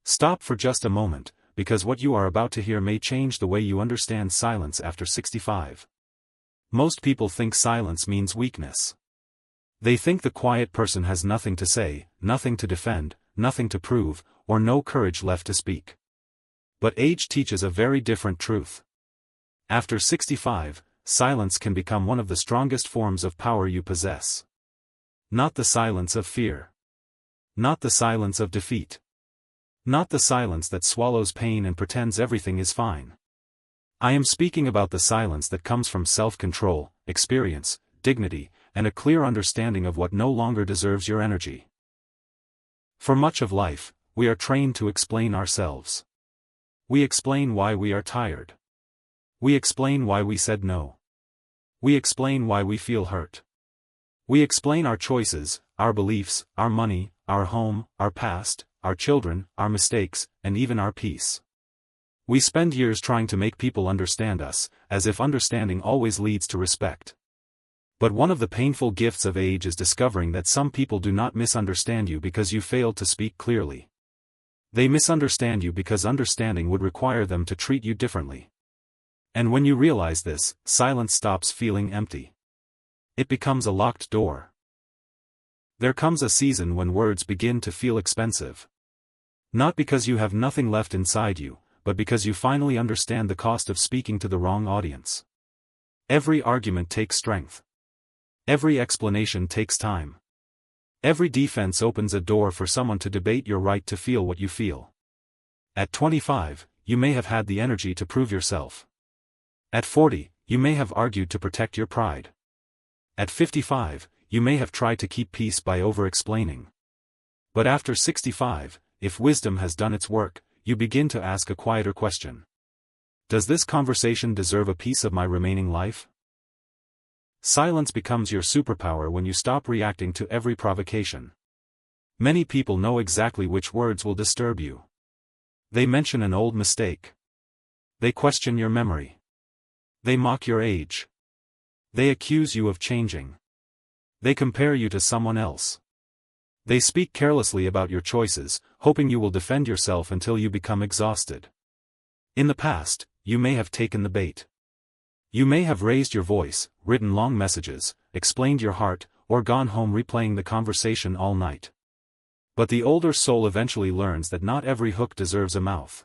Stop for just a moment, because what you are about to hear may change the way you understand silence after 65. Most people think silence means weakness. They think the quiet person has nothing to say, nothing to defend, nothing to prove, or no courage left to speak. But age teaches a very different truth. After 65, silence can become one of the strongest forms of power you possess. Not the silence of fear. Not the silence of defeat. Not the silence that swallows pain and pretends everything is fine. I am speaking about the silence that comes from self-control, experience, dignity, and a clear understanding of what no longer deserves your energy. For much of life, we are trained to explain ourselves. We explain why we are tired. We explain why we said no. We explain why we feel hurt. We explain our choices, our beliefs, our money, our home, our past, our children, our mistakes, and even our peace. We spend years trying to make people understand us, as if understanding always leads to respect. But one of the painful gifts of age is discovering that some people do not misunderstand you because you failed to speak clearly. They misunderstand you because understanding would require them to treat you differently. And when you realize this, silence stops feeling empty. It becomes a locked door. There comes a season when words begin to feel expensive. Not because you have nothing left inside you, but because you finally understand the cost of speaking to the wrong audience. Every argument takes strength. Every explanation takes time. Every defense opens a door for someone to debate your right to feel what you feel. At 25, you may have had the energy to prove yourself. At 40, you may have argued to protect your pride. At 55, you may have tried to keep peace by over-explaining. But after 65, if wisdom has done its work, you begin to ask a quieter question. Does this conversation deserve a piece of my remaining life? Silence becomes your superpower when you stop reacting to every provocation. Many people know exactly which words will disturb you. They mention an old mistake. They question your memory. They mock your age. They accuse you of changing. They compare you to someone else. They speak carelessly about your choices, hoping you will defend yourself until you become exhausted. In the past, you may have taken the bait. You may have raised your voice, written long messages, explained your heart, or gone home replaying the conversation all night. But the older soul eventually learns that not every hook deserves a mouth.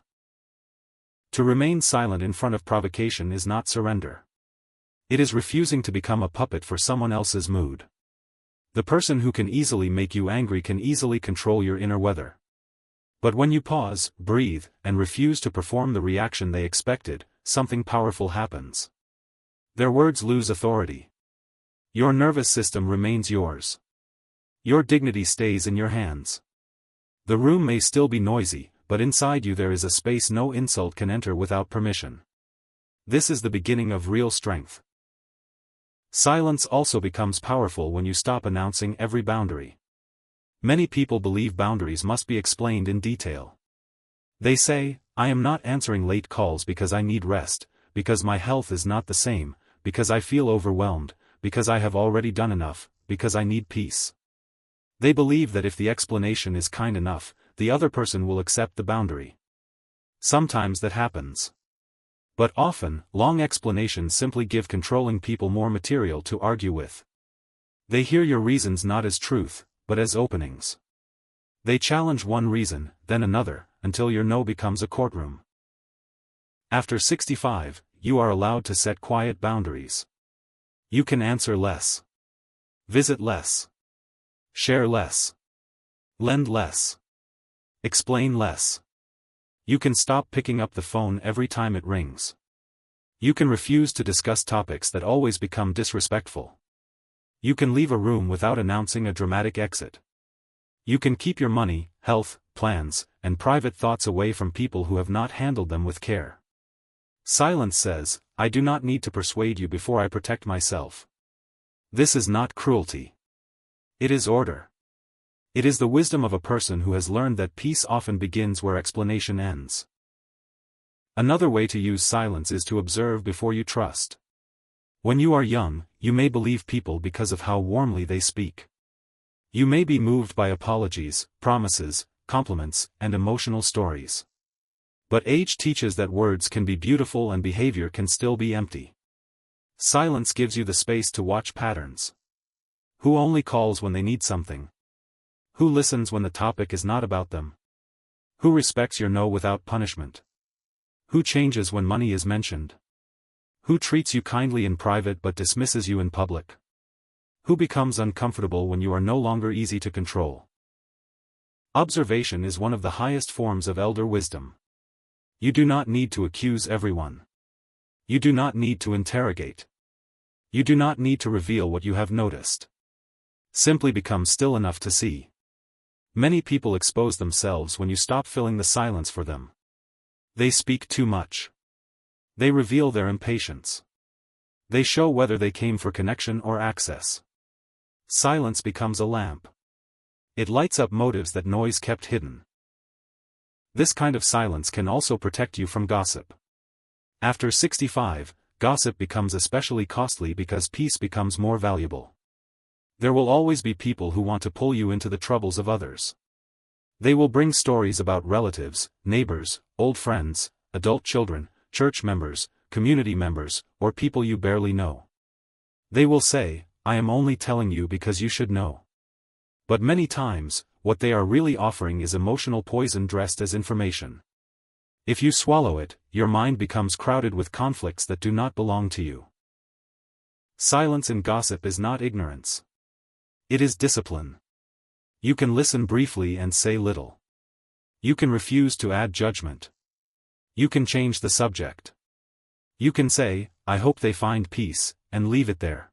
To remain silent in front of provocation is not surrender. It is refusing to become a puppet for someone else's mood. The person who can easily make you angry can easily control your inner weather. But when you pause, breathe, and refuse to perform the reaction they expected, something powerful happens. Their words lose authority. Your nervous system remains yours. Your dignity stays in your hands. The room may still be noisy, but inside you there is a space no insult can enter without permission. This is the beginning of real strength. Silence also becomes powerful when you stop announcing every boundary. Many people believe boundaries must be explained in detail. They say, I am not answering late calls because I need rest, because my health is not the same, because I feel overwhelmed, because I have already done enough, because I need peace. They believe that if the explanation is kind enough, the other person will accept the boundary. Sometimes that happens. But often, long explanations simply give controlling people more material to argue with. They hear your reasons not as truth, but as openings. They challenge one reason, then another, until your no becomes a courtroom. After 65, you are allowed to set quiet boundaries. You can answer less. Visit less. Share less. Lend less. Explain less. You can stop picking up the phone every time it rings. You can refuse to discuss topics that always become disrespectful. You can leave a room without announcing a dramatic exit. You can keep your money, health, plans, and private thoughts away from people who have not handled them with care. Silence says, I do not need to persuade you before I protect myself. This is not cruelty. It is order. It is the wisdom of a person who has learned that peace often begins where explanation ends. Another way to use silence is to observe before you trust. When you are young, you may believe people because of how warmly they speak. You may be moved by apologies, promises, compliments, and emotional stories. But age teaches that words can be beautiful and behavior can still be empty. Silence gives you the space to watch patterns. Who only calls when they need something? Who listens when the topic is not about them? Who respects your no without punishment? Who changes when money is mentioned? Who treats you kindly in private but dismisses you in public? Who becomes uncomfortable when you are no longer easy to control? Observation is one of the highest forms of elder wisdom. You do not need to accuse everyone. You do not need to interrogate. You do not need to reveal what you have noticed. Simply become still enough to see. Many people expose themselves when you stop filling the silence for them. They speak too much. They reveal their impatience. They show whether they came for connection or access. Silence becomes a lamp. It lights up motives that noise kept hidden. This kind of silence can also protect you from gossip. After 65, gossip becomes especially costly because peace becomes more valuable. There will always be people who want to pull you into the troubles of others. They will bring stories about relatives, neighbors, old friends, adult children, church members, community members, or people you barely know. They will say, "I am only telling you because you should know." But many times, what they are really offering is emotional poison dressed as information. If you swallow it, your mind becomes crowded with conflicts that do not belong to you. Silence in gossip is not ignorance. It is discipline. You can listen briefly and say little. You can refuse to add judgment. You can change the subject. You can say, "I hope they find peace," and leave it there.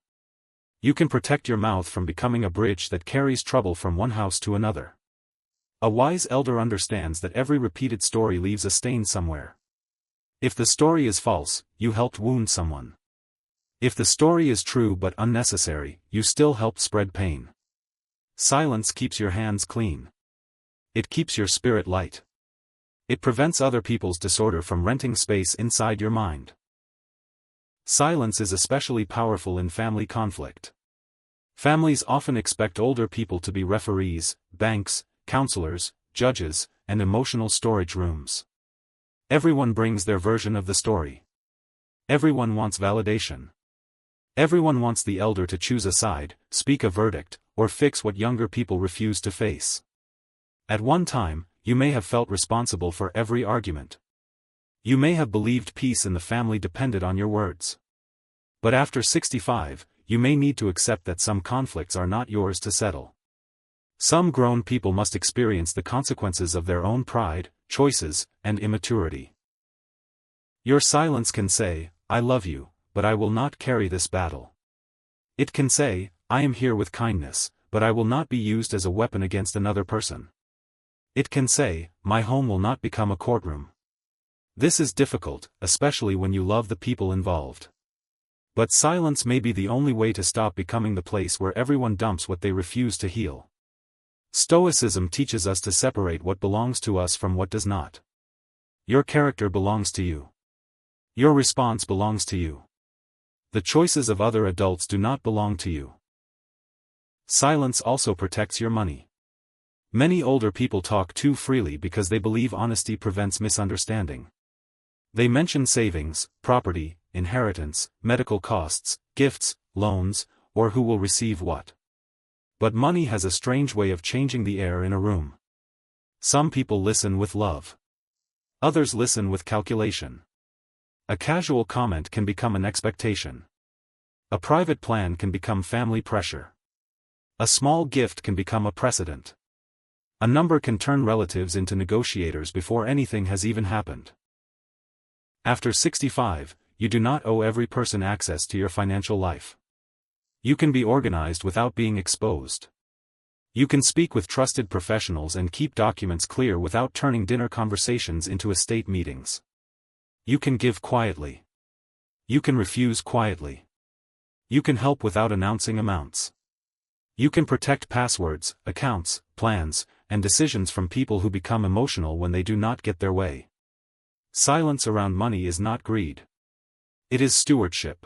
You can protect your mouth from becoming a bridge that carries trouble from one house to another. A wise elder understands that every repeated story leaves a stain somewhere. If the story is false, you helped wound someone. If the story is true but unnecessary, you still helped spread pain. Silence keeps your hands clean. It keeps your spirit light. It prevents other people's disorder from renting space inside your mind. Silence is especially powerful in family conflict. Families often expect older people to be referees, banks, counselors, judges, and emotional storage rooms. Everyone brings their version of the story. Everyone wants validation. Everyone wants the elder to choose a side, speak a verdict, or fix what younger people refuse to face. At one time, you may have felt responsible for every argument. You may have believed peace in the family depended on your words. But after 65, you may need to accept that some conflicts are not yours to settle. Some grown people must experience the consequences of their own pride, choices, and immaturity. Your silence can say, "I love you, but I will not carry this battle." It can say, "I am here with kindness, but I will not be used as a weapon against another person." It can say, "My home will not become a courtroom." This is difficult, especially when you love the people involved. But silence may be the only way to stop becoming the place where everyone dumps what they refuse to heal. Stoicism teaches us to separate what belongs to us from what does not. Your character belongs to you. Your response belongs to you. The choices of other adults do not belong to you. Silence also protects your money. Many older people talk too freely because they believe honesty prevents misunderstanding. They mention savings, property, inheritance, medical costs, gifts, loans, or who will receive what. But money has a strange way of changing the air in a room. Some people listen with love. Others listen with calculation. A casual comment can become an expectation. A private plan can become family pressure. A small gift can become a precedent. A number can turn relatives into negotiators before anything has even happened. After 65, you do not owe every person access to your financial life. You can be organized without being exposed. You can speak with trusted professionals and keep documents clear without turning dinner conversations into estate meetings. You can give quietly. You can refuse quietly. You can help without announcing amounts. You can protect passwords, accounts, plans, and decisions from people who become emotional when they do not get their way. Silence around money is not greed. It is stewardship.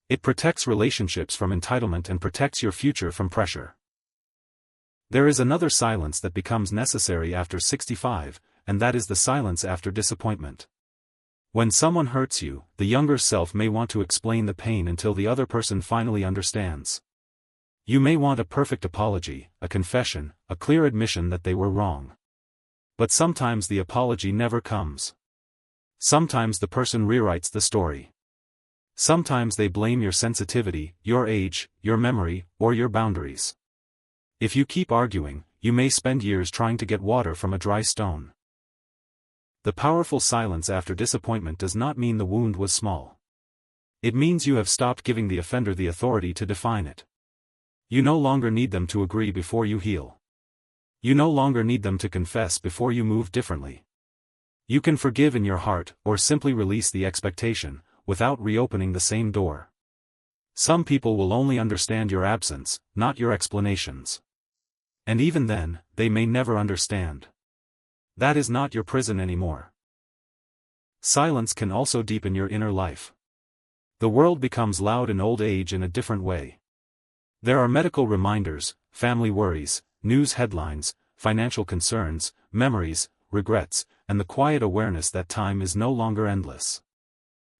It protects relationships from entitlement and protects your future from pressure. There is another silence that becomes necessary after 65, and that is the silence after disappointment. When someone hurts you, the younger self may want to explain the pain until the other person finally understands. You may want a perfect apology, a confession, a clear admission that they were wrong. But sometimes the apology never comes. Sometimes the person rewrites the story. Sometimes they blame your sensitivity, your age, your memory, or your boundaries. If you keep arguing, you may spend years trying to get water from a dry stone. The powerful silence after disappointment does not mean the wound was small. It means you have stopped giving the offender the authority to define it. You no longer need them to agree before you heal. You no longer need them to confess before you move differently. You can forgive in your heart, or simply release the expectation, without reopening the same door. Some people will only understand your absence, not your explanations. And even then, they may never understand. That is not your prison anymore. Silence can also deepen your inner life. The world becomes loud in old age in a different way. There are medical reminders, family worries, news headlines, financial concerns, memories, regrets, and the quiet awareness that time is no longer endless.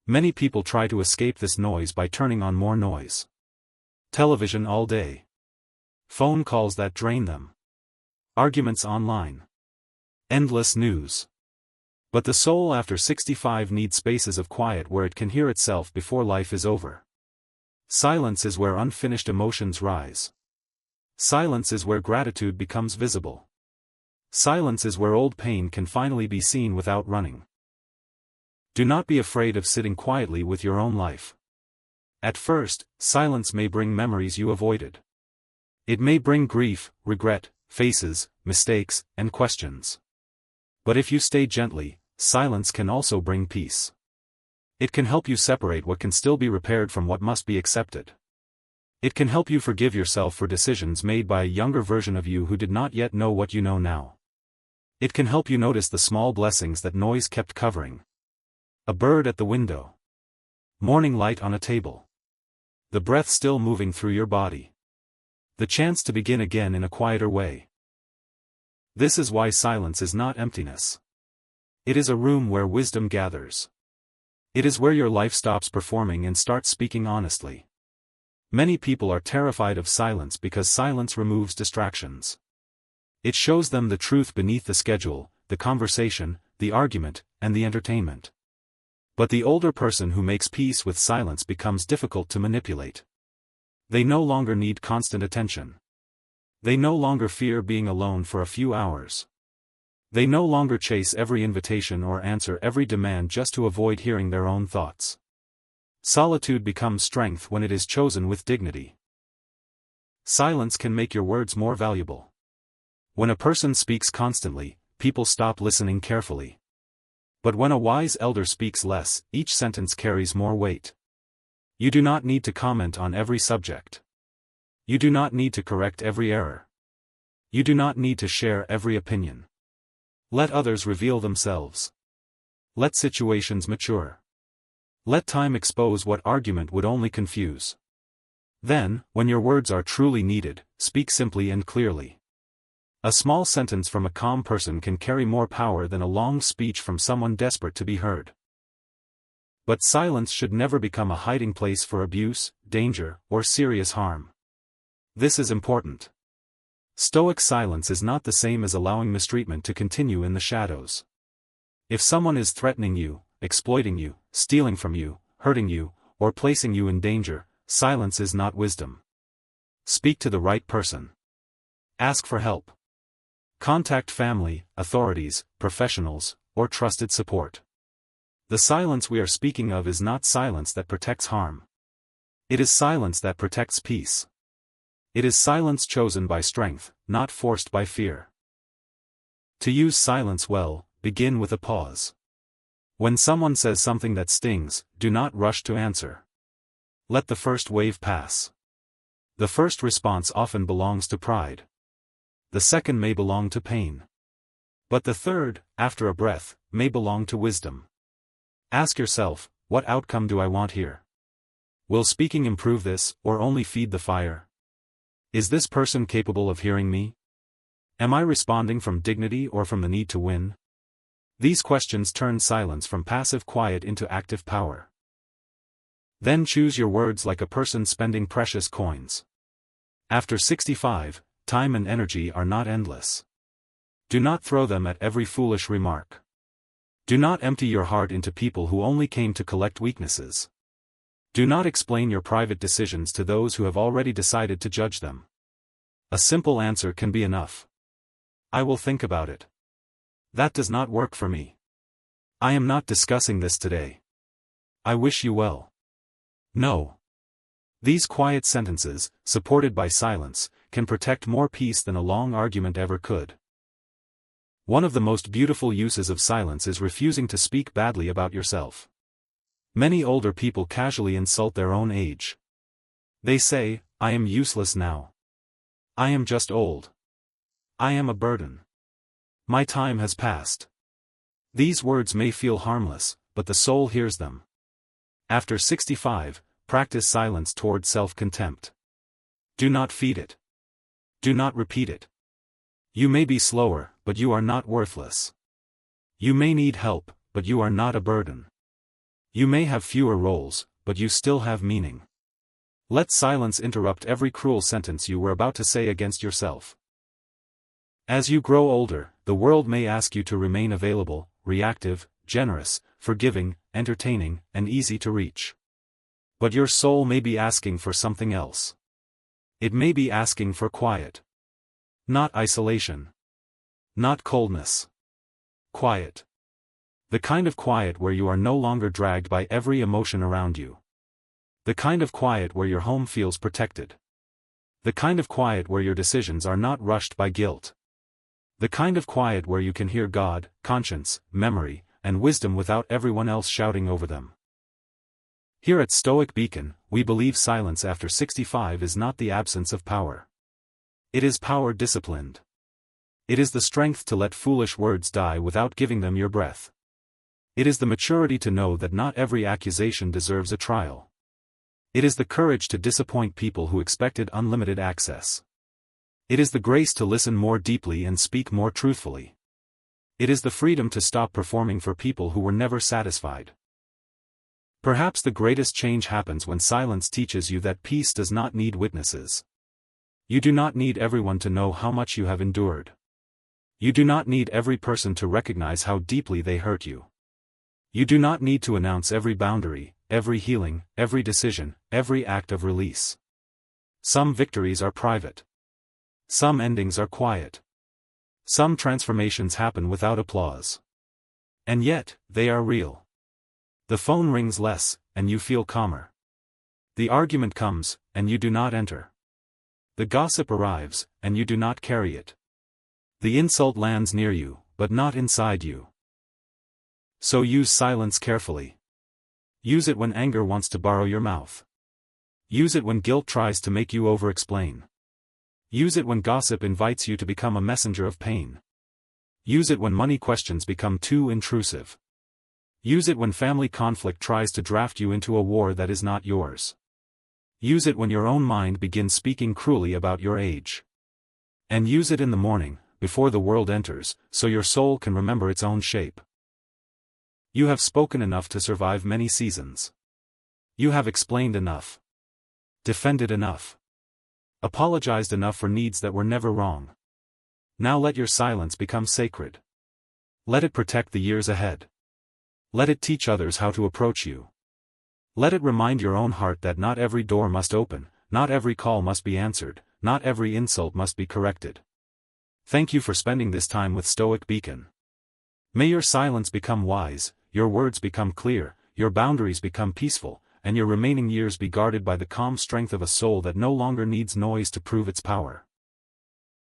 Many people try to escape this noise by turning on more noise. Television all day. Phone calls that drain them. Arguments online. Endless news. But the soul after 65 needs spaces of quiet where it can hear itself before life is over. Silence is where unfinished emotions rise. Silence is where gratitude becomes visible. Silence is where old pain can finally be seen without running. Do not be afraid of sitting quietly with your own life. At first, silence may bring memories you avoided. It may bring grief, regret, faces, mistakes, and questions. But if you stay gently, silence can also bring peace. It can help you separate what can still be repaired from what must be accepted. It can help you forgive yourself for decisions made by a younger version of you who did not yet know what you know now. It can help you notice the small blessings that noise kept covering. A bird at the window. Morning light on a table. The breath still moving through your body. The chance to begin again in a quieter way. This is why silence is not emptiness. It is a room where wisdom gathers. It is where your life stops performing and starts speaking honestly. Many people are terrified of silence because silence removes distractions. It shows them the truth beneath the schedule, the conversation, the argument, and the entertainment. But the older person who makes peace with silence becomes difficult to manipulate. They no longer need constant attention. They no longer fear being alone for a few hours. They no longer chase every invitation or answer every demand just to avoid hearing their own thoughts. Solitude becomes strength when it is chosen with dignity. Silence can make your words more valuable. When a person speaks constantly, people stop listening carefully. But when a wise elder speaks less, each sentence carries more weight. You do not need to comment on every subject. You do not need to correct every error. You do not need to share every opinion. Let others reveal themselves. Let situations mature. Let time expose what argument would only confuse. Then, when your words are truly needed, speak simply and clearly. A small sentence from a calm person can carry more power than a long speech from someone desperate to be heard. But silence should never become a hiding place for abuse, danger, or serious harm. This is important. Stoic silence is not the same as allowing mistreatment to continue in the shadows. If someone is threatening you, exploiting you, stealing from you, hurting you, or placing you in danger, silence is not wisdom. Speak to the right person. Ask for help. Contact family, authorities, professionals, or trusted support. The silence we are speaking of is not silence that protects harm. It is silence that protects peace. It is silence chosen by strength, not forced by fear. To use silence well, begin with a pause. When someone says something that stings, do not rush to answer. Let the first wave pass. The first response often belongs to pride. The second may belong to pain. But the third, after a breath, may belong to wisdom. Ask yourself, what outcome do I want here? Will speaking improve this, or only feed the fire? Is this person capable of hearing me? Am I responding from dignity or from the need to win? These questions turn silence from passive quiet into active power. Then choose your words like a person spending precious coins. After 65, time and energy are not endless. Do not throw them at every foolish remark. Do not empty your heart into people who only came to collect weaknesses. Do not explain your private decisions to those who have already decided to judge them. A simple answer can be enough. I will think about it. That does not work for me. I am not discussing this today. I wish you well. No. These quiet sentences, supported by silence, can protect more peace than a long argument ever could. One of the most beautiful uses of silence is refusing to speak badly about yourself. Many older people casually insult their own age. They say, "I am useless now. I am just old. I am a burden. My time has passed." These words may feel harmless, but the soul hears them. After 65, practice silence toward self-contempt. Do not feed it. Do not repeat it. You may be slower, but you are not worthless. You may need help, but you are not a burden. You may have fewer roles, but you still have meaning. Let silence interrupt every cruel sentence you were about to say against yourself. As you grow older, the world may ask you to remain available, reactive, generous, forgiving, entertaining, and easy to reach. But your soul may be asking for something else. It may be asking for quiet. Not isolation. Not coldness. Quiet. The kind of quiet where you are no longer dragged by every emotion around you. The kind of quiet where your home feels protected. The kind of quiet where your decisions are not rushed by guilt. The kind of quiet where you can hear God, conscience, memory, and wisdom without everyone else shouting over them. Here at Stoic Beacon, we believe silence after 65 is not the absence of power. It is power disciplined. It is the strength to let foolish words die without giving them your breath. It is the maturity to know that not every accusation deserves a trial. It is the courage to disappoint people who expected unlimited access. It is the grace to listen more deeply and speak more truthfully. It is the freedom to stop performing for people who were never satisfied. Perhaps the greatest change happens when silence teaches you that peace does not need witnesses. You do not need everyone to know how much you have endured. You do not need every person to recognize how deeply they hurt you. You do not need to announce every boundary, every healing, every decision, every act of release. Some victories are private. Some endings are quiet. Some transformations happen without applause. And yet, they are real. The phone rings less, and you feel calmer. The argument comes, and you do not enter. The gossip arrives, and you do not carry it. The insult lands near you, but not inside you. So use silence carefully. Use it when anger wants to borrow your mouth. Use it when guilt tries to make you over-explain. Use it when gossip invites you to become a messenger of pain. Use it when money questions become too intrusive. Use it when family conflict tries to draft you into a war that is not yours. Use it when your own mind begins speaking cruelly about your age. And use it in the morning, before the world enters, so your soul can remember its own shape. You have spoken enough to survive many seasons. You have explained enough. Defended enough. Apologized enough for needs that were never wrong. Now let your silence become sacred. Let it protect the years ahead. Let it teach others how to approach you. Let it remind your own heart that not every door must open, not every call must be answered, not every insult must be corrected. Thank you for spending this time with Stoic Beacon. May your silence become wise, your words become clear, your boundaries become peaceful, and your remaining years be guarded by the calm strength of a soul that no longer needs noise to prove its power.